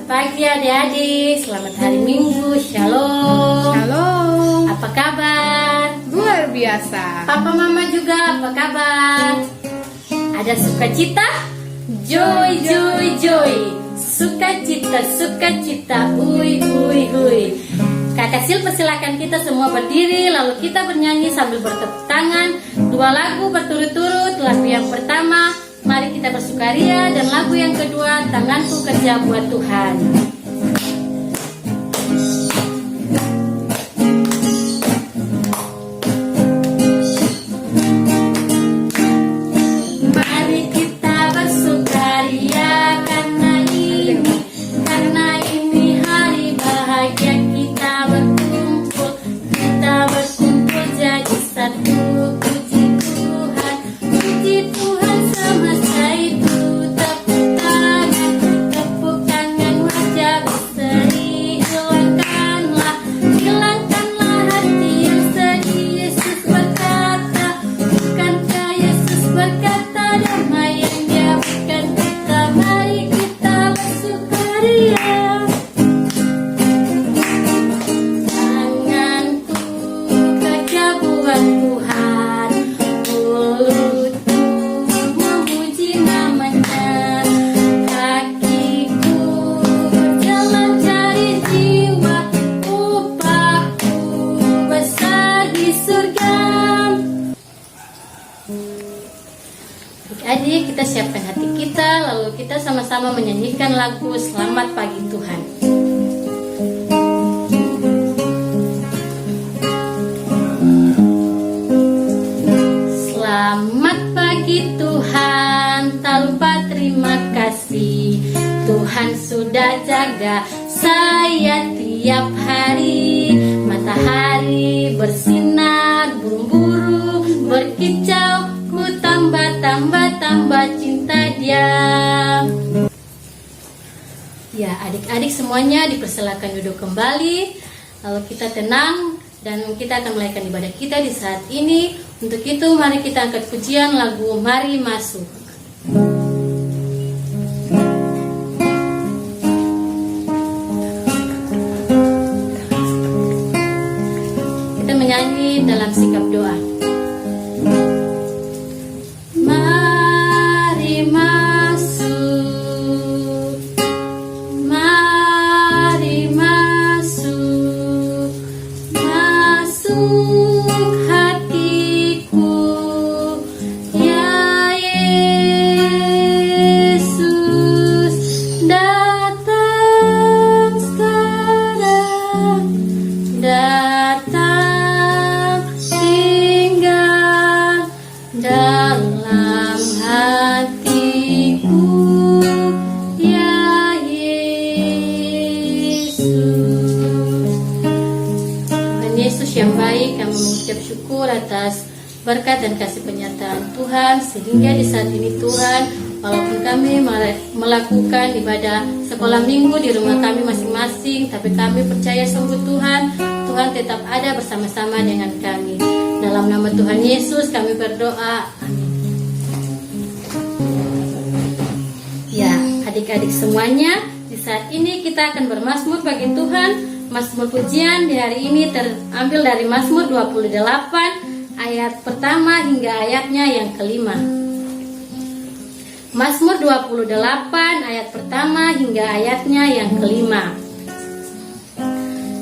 pagi adik-adik, selamat hari Minggu, Shalom. Shalom. Apa kabar? Luar biasa. Papa mama juga apa kabar? Ada sukacita? Joy, joy, joy. Sukacita, sukacita, hui, hui, hui. Kakak Sil persilakan kita semua berdiri, lalu kita bernyanyi sambil bertepuk tangan. 2 lagu berturut-turut. Lagu yang pertama, mari kita bersukaria, dan lagu yang kedua, tanganku kerja buat Tuhan. Mari kita bersukaria karena ini hari bahagia, kita berkumpul jadi satu. Puji Tuhan semesta itu, tepuk tangan wajah berseri, hilangkanlah hati yang sedih. Yesus berkata, bukankah Yesus berkata, damai yang Dia berikan kita. Mari kita bersukaria. Tanganku kerja buat Tuhan, mulutku memuji namanya, kakiku berjalan cari jiwa, upahku besar di surga. Adik-adik, kita siapkan hati kita, lalu kita sama-sama menyanyikan lagu Selamat Pagi Tuhan. Selamat pagi Tuhan, tak lupa terima kasih. Tuhan sudah jaga saya tiap hari. Matahari bersinar, burung-burung berkicau, ku tambah cinta Dia. Ya, adik-adik semuanya dipersilakan duduk kembali. Lalu kita tenang dan kita akan melakukan ibadah kita di saat ini. Untuk itu mari kita angkat pujian lagu Mari Masuk. Kita menyanyi dalam sikap doa. Mari masuk, mari masuk, masuk hatiku, ya Yesus, datang sekarang, datang tinggal dalam hatiku, ya Yesus. Tuhan Yesus yang baik, kami mengucap syukur atas berkat dan kasih penyertaan Tuhan, sehingga di saat ini Tuhan, walaupun kami melakukan ibadah sekolah minggu di rumah kami masing-masing, tapi kami percaya sungguh Tuhan tetap ada bersama-sama dengan kami. Dalam nama Tuhan Yesus kami berdoa, amin. Ya, adik-adik semuanya, di saat ini kita akan bermazmur bagi Tuhan. Mazmur pujian di hari ini terambil dari Mazmur 28 ayat pertama hingga ayatnya yang kelima. Mazmur 28 ayat pertama hingga ayatnya yang kelima.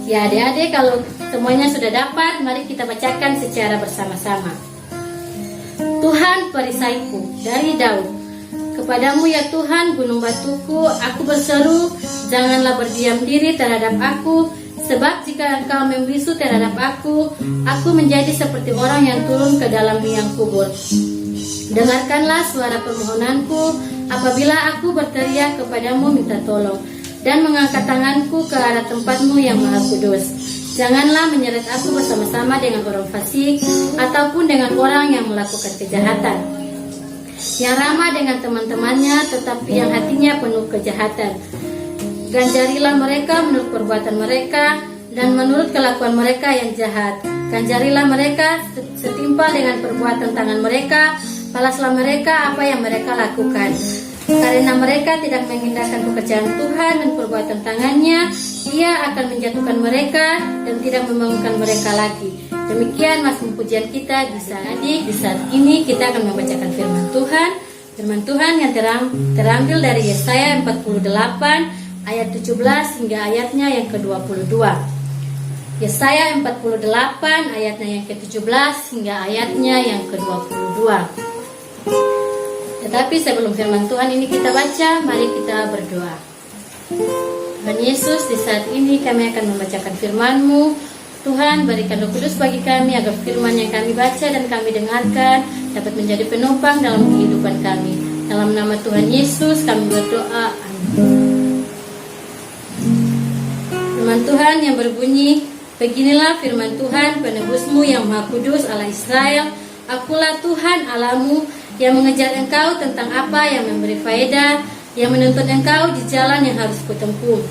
Ya, adik-adik, kalau semuanya sudah dapat, mari kita bacakan secara bersama-sama. Tuhan perisaiku, dari Daud. Kepadamu ya Tuhan, gunung batuku, aku berseru, janganlah berdiam diri terhadap aku, sebab jika Engkau membisu terhadap aku menjadi seperti orang yang turun ke dalam liang kubur. Dengarkanlah suara permohonanku apabila aku berteriak kepadamu minta tolong, dan mengangkat tanganku ke arah tempat-Mu yang maha kudus. Janganlah menyeret aku bersama-sama dengan orang fasik, ataupun dengan orang yang melakukan kejahatan, yang ramah dengan teman-temannya, tetapi yang hatinya penuh kejahatan. Ganjarilah mereka menurut perbuatan mereka, dan menurut kelakuan mereka yang jahat. Ganjarilah mereka setimpal dengan perbuatan tangan mereka, balaslah mereka apa yang mereka lakukan. Karena mereka tidak mengindahkan pekerjaan Tuhan dan perbuatan tangannya, Ia akan menjatuhkan mereka dan tidak membangunkan mereka lagi. Demikian Mazmur pujian kita di saat ini kita akan membacakan firman Tuhan. Firman Tuhan yang terambil dari Yesaya 48 ayat 17 hingga ayatnya yang ke-22. Yesaya 48 ayatnya yang ke-17 hingga ayatnya yang ke-22. Tetapi sebelum firman Tuhan ini kita baca, mari kita berdoa. Tuhan Yesus, di saat ini kami akan membacakan firman-Mu. Tuhan, berikan Roh Kudus bagi kami agar firman yang kami baca dan kami dengarkan dapat menjadi penopang dalam kehidupan kami. Dalam nama Tuhan Yesus kami berdoa. Amin. Firman Tuhan yang berbunyi, beginilah firman Tuhan, penebus-Mu yang Maha Kudus Allah Israel. Akulah Tuhan Allahmu yang mengejar engkau tentang apa yang memberi faedah, yang menuntut engkau di jalan yang harus kutempuh.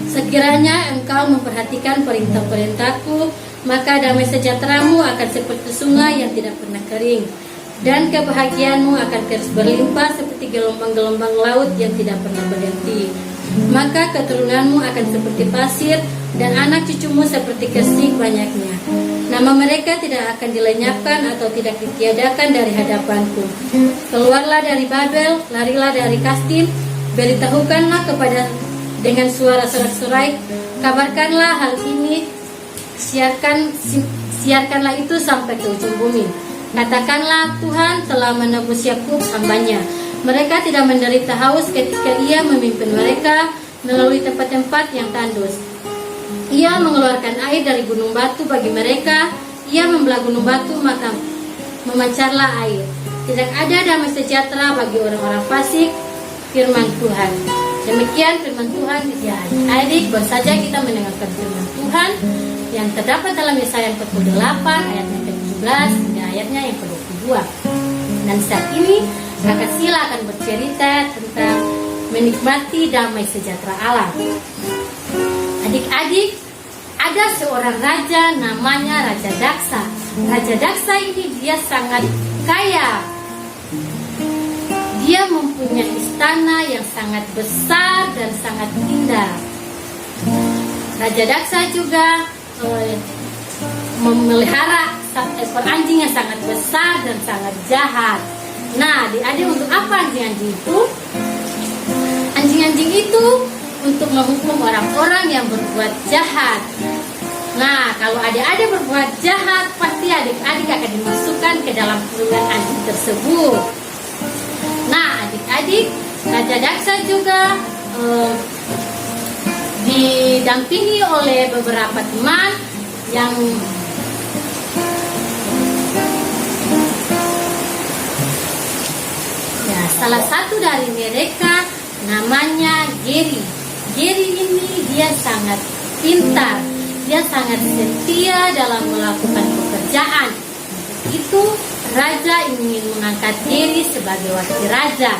Sekiranya engkau memperhatikan perintah-perintahku, maka damai sejahteramu akan seperti sungai yang tidak pernah kering, dan kebahagiaanmu akan terus berlimpah seperti gelombang-gelombang laut yang tidak pernah berhenti. Maka keturunanmu akan seperti pasir, dan anak cucumu seperti kesik banyaknya. Nama mereka tidak akan dilenyapkan atau tidak ditiadakan dari hadapanku. Keluarlah dari Babel, larilah dari Kasdim, beritahukanlah kepada dengan suara sorak-sorai, kabarkanlah hal ini, siarkanlah itu sampai ke ujung bumi. Katakanlah, Tuhan telah menebus Yakub hambanya. Mereka tidak menderita haus ketika Ia memimpin mereka melalui tempat-tempat yang tandus. Ia mengeluarkan air dari gunung batu bagi mereka. Ia membelah gunung batu, maka memancarlah air. Tidak ada damai sejahtera bagi orang-orang fasik. Firman Tuhan. Demikian firman Tuhan di adik. Baru saja kita mendengarkan firman Tuhan yang terdapat dalam Yesaya 48 ayat yang ke-17 hingga ayatnya yang ke-22. Dan saat ini Kakak Sila akan bercerita tentang menikmati damai sejahtera Allah. Adik-adik, ada seorang raja namanya Raja Daksa. Raja Daksa ini dia sangat kaya. Dia mempunyai istana yang sangat besar dan sangat indah. Raja Daksa juga memelihara ekor anjing yang sangat besar dan sangat jahat. Nah, adik-adik, untuk apa anjing-anjing itu? Anjing-anjing itu untuk menghukum orang-orang yang berbuat jahat. Nah, kalau adik-adik berbuat jahat, pasti adik-adik akan dimasukkan ke dalam kurungan anjing tersebut. Nah, adik-adik, Raja Daksa juga didampingi oleh beberapa teman yang salah satu dari mereka namanya Geri. Geri ini dia sangat pintar, dia sangat setia dalam melakukan pekerjaan. Itu raja ingin mengangkat Geri sebagai wakil raja.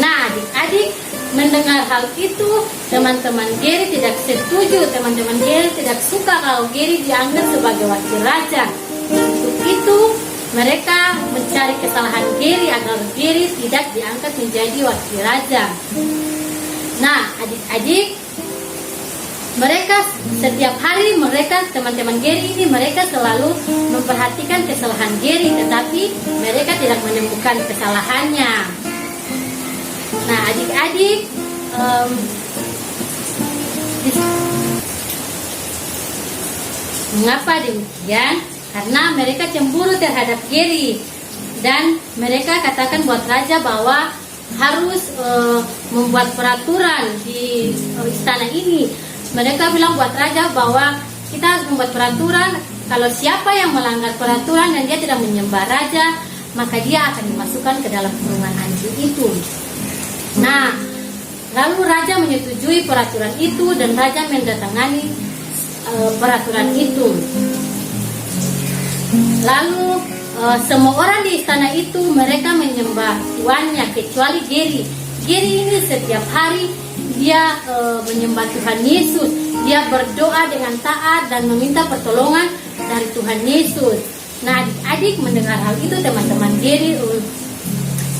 Nah, adik-adik mendengar hal itu, teman-teman Geri tidak setuju. Teman-teman Geri tidak suka kalau Geri diangkat sebagai wakil raja. Untuk itu mereka mencari kesalahan Geri agar Geri tidak diangkat menjadi wakil raja. Nah, adik-adik, mereka setiap hari teman-teman Geri ini mereka selalu memperhatikan kesalahan Geri, tetapi mereka tidak menemukan kesalahannya. Nah, adik-adik, mengapa demikian? Karena mereka cemburu terhadap Geri, dan mereka katakan buat raja bahwa harus membuat peraturan di istana ini. Mereka bilang buat raja bahwa kita harus membuat peraturan, kalau siapa yang melanggar peraturan dan dia tidak menyembah raja, maka dia akan dimasukkan ke dalam kurungan anjing itu. Nah, lalu raja menyetujui peraturan itu dan raja mendatangani peraturan itu. Lalu semua orang di istana itu mereka menyembah tuannya kecuali Geri. Geri ini setiap hari dia menyembah Tuhan Yesus. Dia berdoa dengan taat dan meminta pertolongan dari Tuhan Yesus. Nah, adik-adik mendengar hal itu, teman-teman Geri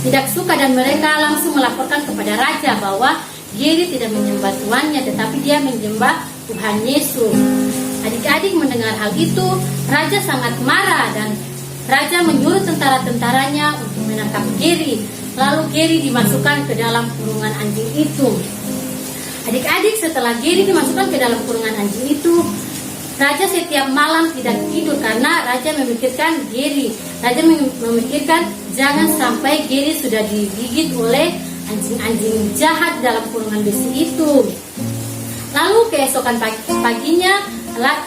tidak suka dan mereka langsung melaporkan kepada raja bahwa Geri tidak menyembah tuannya tetapi dia menyembah Tuhan Yesus. Adik-adik mendengar hal itu, raja sangat marah dan raja menyuruh tentara-tentaranya untuk menangkap Geri. Lalu Geri dimasukkan ke dalam kurungan anjing itu. Adik-adik, setelah Geri dimasukkan ke dalam kurungan anjing itu, raja setiap malam tidak tidur karena raja memikirkan Geri. Raja memikirkan jangan sampai Geri sudah digigit oleh anjing-anjing jahat dalam kurungan besi itu. Lalu keesokan paginya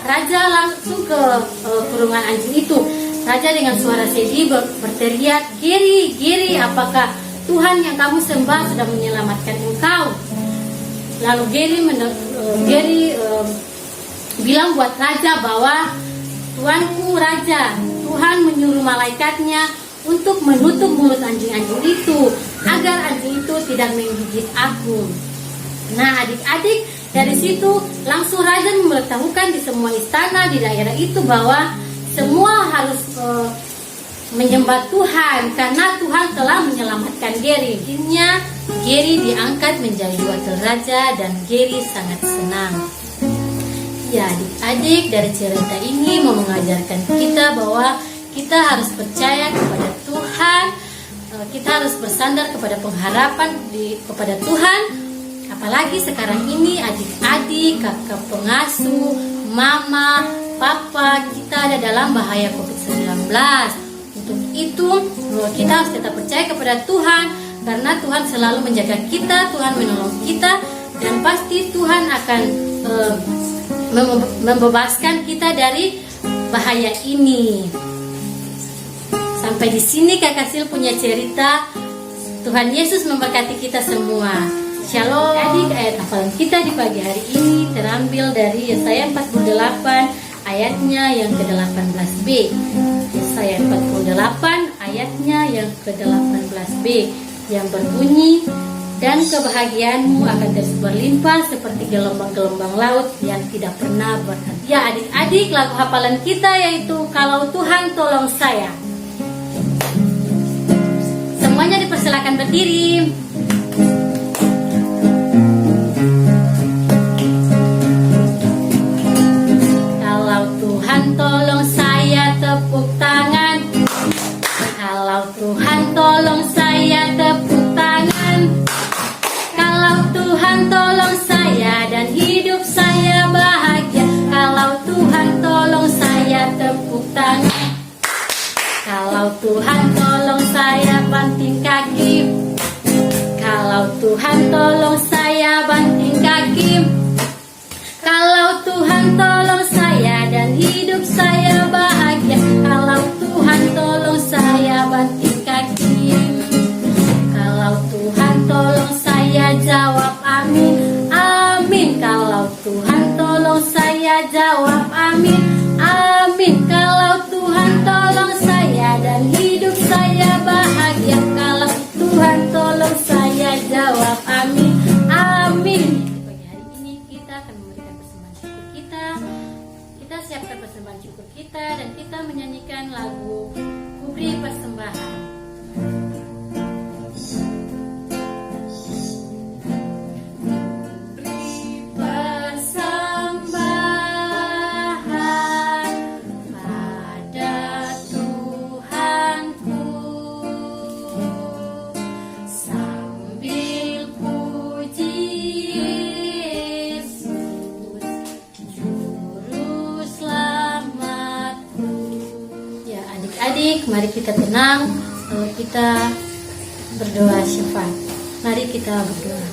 raja langsung ke kurungan anjing itu. Raja dengan suara sedih berteriak, Geri, Geri, apakah Tuhan yang kamu sembah sudah menyelamatkan engkau? Lalu Geri bilang buat raja bahwa Tuanku raja, Tuhan menyuruh malaikatnya untuk menutup mulut anjing-anjing itu agar anjing itu tidak menggigit aku. Nah adik-adik, dari situ langsung raja memberitahukan di semua istana di daerah itu bahwa semua harus menyembah Tuhan karena Tuhan telah menyelamatkan Geri. Akhirnya Geri diangkat menjadi wakil raja dan Geri sangat senang. Ya adik-adik, dari cerita ini mau mengajarkan kita bahwa kita harus percaya kepada Tuhan, kita harus bersandar kepada pengharapan kepada Tuhan. Apalagi sekarang ini adik-adik, kakak pengasuh, mama, papa, kita ada dalam bahaya COVID-19. Untuk itu kita harus tetap percaya kepada Tuhan karena Tuhan selalu menjaga kita, Tuhan menolong kita, dan pasti Tuhan akan membebaskan kita dari bahaya ini. Sampai di sini Kakak Sil punya cerita. Tuhan Yesus memberkati kita semua. Shalom. Adik, ayat hafalan kita di pagi hari ini terambil dari Yesaya 48 ayatnya yang ke-18b. Yesaya 48 ayatnya yang ke-18b yang berbunyi, dan kebahagiaanmu akan terus berlimpah seperti gelombang-gelombang laut yang tidak pernah berhenti. Ya adik-adik, lagu hafalan kita yaitu Kalau Tuhan Tolong Saya. Semuanya dipersilakan berdiri. Kalau Tuhan tolong saya, tepuk tangan. Kalau Tuhan tolong saya, tepuk tangan. Kalau Tuhan tolong saya dan hidup saya bahagia. Kalau Tuhan tolong saya, tepuk tangan. Kalau Tuhan tolong saya, banting kaki. Kalau Tuhan tolong saya, banting kaki. Kalau Tuhan tolong saya dan hidup saya bahagia. Kalau Tuhan tolong saya, banting kaki. Kalau Tuhan tolong saya, jawab amin, amin. Kalau Tuhan tolong saya, jawab amin, amin. Kalau Tuhan tolong saya dan hidup saya bahagia. Kalau Tuhan tolong saya, jawab amin, amin. Pagi hari ini kita akan memberikan persembahan syukur kita. Kita siapkan persembahan syukur kita dan kita menyanyikan lagu Ku Beri Persembahan. Adik, mari kita tenang, kita berdoa syafaat. Mari kita berdoa.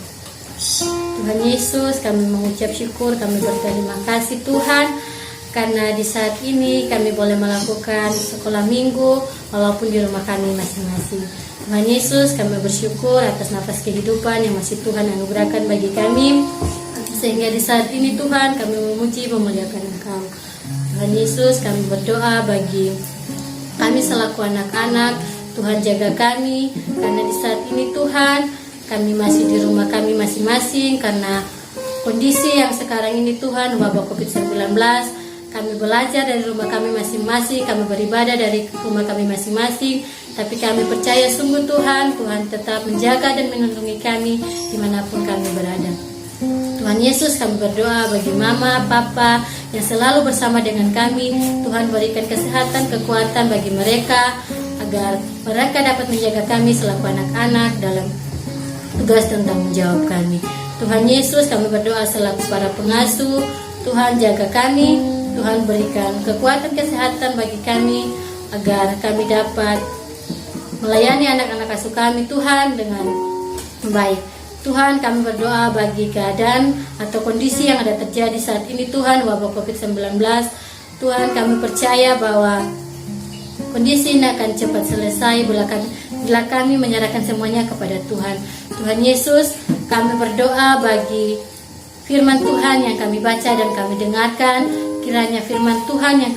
Tuhan Yesus, kami mengucap syukur, kami berterima kasih Tuhan, karena di saat ini kami boleh melakukan sekolah minggu walaupun di rumah kami masing-masing. Tuhan Yesus, kami bersyukur atas nafas kehidupan yang masih Tuhan anugerahkan bagi kami, sehingga di saat ini Tuhan kami memuji memuliakan Engkau. Tuhan Yesus, kami berdoa bagi kami selaku anak-anak, Tuhan jaga kami, karena di saat ini Tuhan kami masih di rumah kami masing-masing karena kondisi yang sekarang ini Tuhan, wabah COVID-19. Kami belajar dari rumah kami masing-masing, kami beribadah dari rumah kami masing-masing. Tapi kami percaya sungguh Tuhan tetap menjaga dan melindungi kami dimanapun kami berada. Tuhan Yesus, kami berdoa bagi mama, papa yang selalu bersama dengan kami. Tuhan berikan kesehatan, kekuatan bagi mereka agar mereka dapat menjaga kami selaku anak-anak dalam tugas dan tanggung jawab kami. Tuhan Yesus, kami berdoa selaku para pengasuh. Tuhan jaga kami, Tuhan berikan kekuatan kesehatan bagi kami agar kami dapat melayani anak-anak asuh kami Tuhan dengan baik. Tuhan, kami berdoa bagi keadaan atau kondisi yang ada terjadi saat ini Tuhan, wabah COVID-19. Tuhan, kami percaya bahwa kondisi ini akan cepat selesai bila kami menyerahkan semuanya kepada Tuhan. Tuhan Yesus, kami berdoa bagi firman Tuhan yang kami baca dan kami dengarkan. Kiranya firman Tuhan yang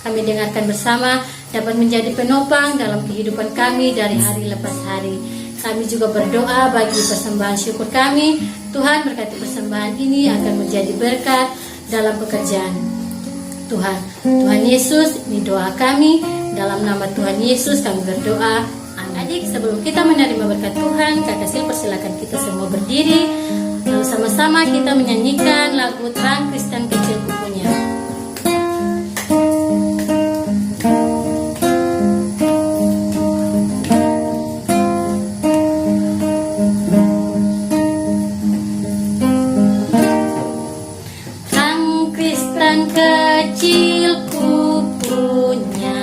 kami dengarkan bersama dapat menjadi penopang dalam kehidupan kami dari hari lepas hari. Kami juga berdoa bagi persembahan syukur kami. Tuhan, berkati persembahan ini akan menjadi berkat dalam pekerjaan Tuhan. Tuhan Yesus, ini doa kami. Dalam nama Tuhan Yesus kami berdoa. Adik, sebelum kita menerima berkat Tuhan, Kakak Sil persilakan kita semua berdiri. Lalu sama-sama kita menyanyikan lagu Terang Kristen Kecil Kukunya. Kecil kukunya,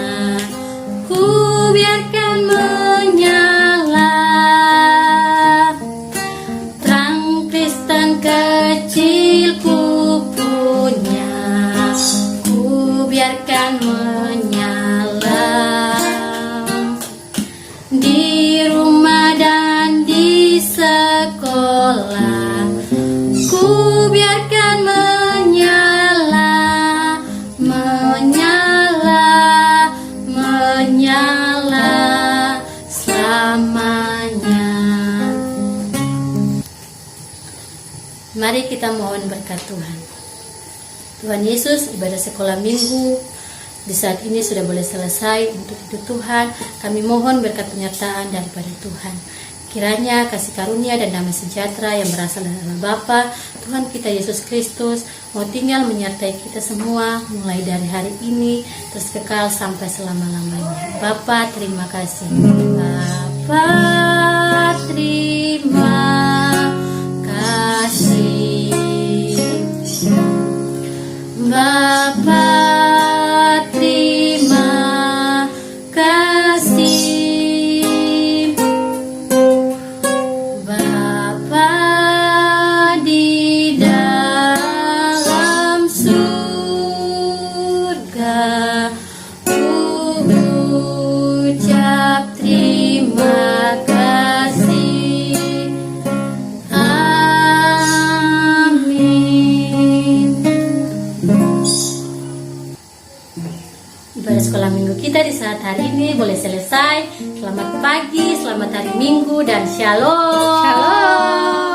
ku biarkan menyala. Terang Kristen kecil kukunya, ku biarkan menyala. Di rumah dan di sekolah, ku biarkan menyala. Menyala selamanya. Mari kita mohon berkat Tuhan. Tuhan Yesus, ibadah sekolah minggu di saat ini sudah boleh selesai. Untuk itu Tuhan, kami mohon berkat penyertaan daripada Tuhan. Kiranya kasih karunia dan damai sejahtera yang berasal dari Allah Bapa, Tuhan kita Yesus Kristus, mau tinggal menyertai kita semua mulai dari hari ini terus kekal sampai selama-lamanya. Bapa, terima kasih. Bapa, terima kasih. Bapa, terima kasih. Ibadah sekolah minggu kita di saat hari ini boleh selesai. Selamat pagi, selamat hari Minggu, dan shalom. Shalom.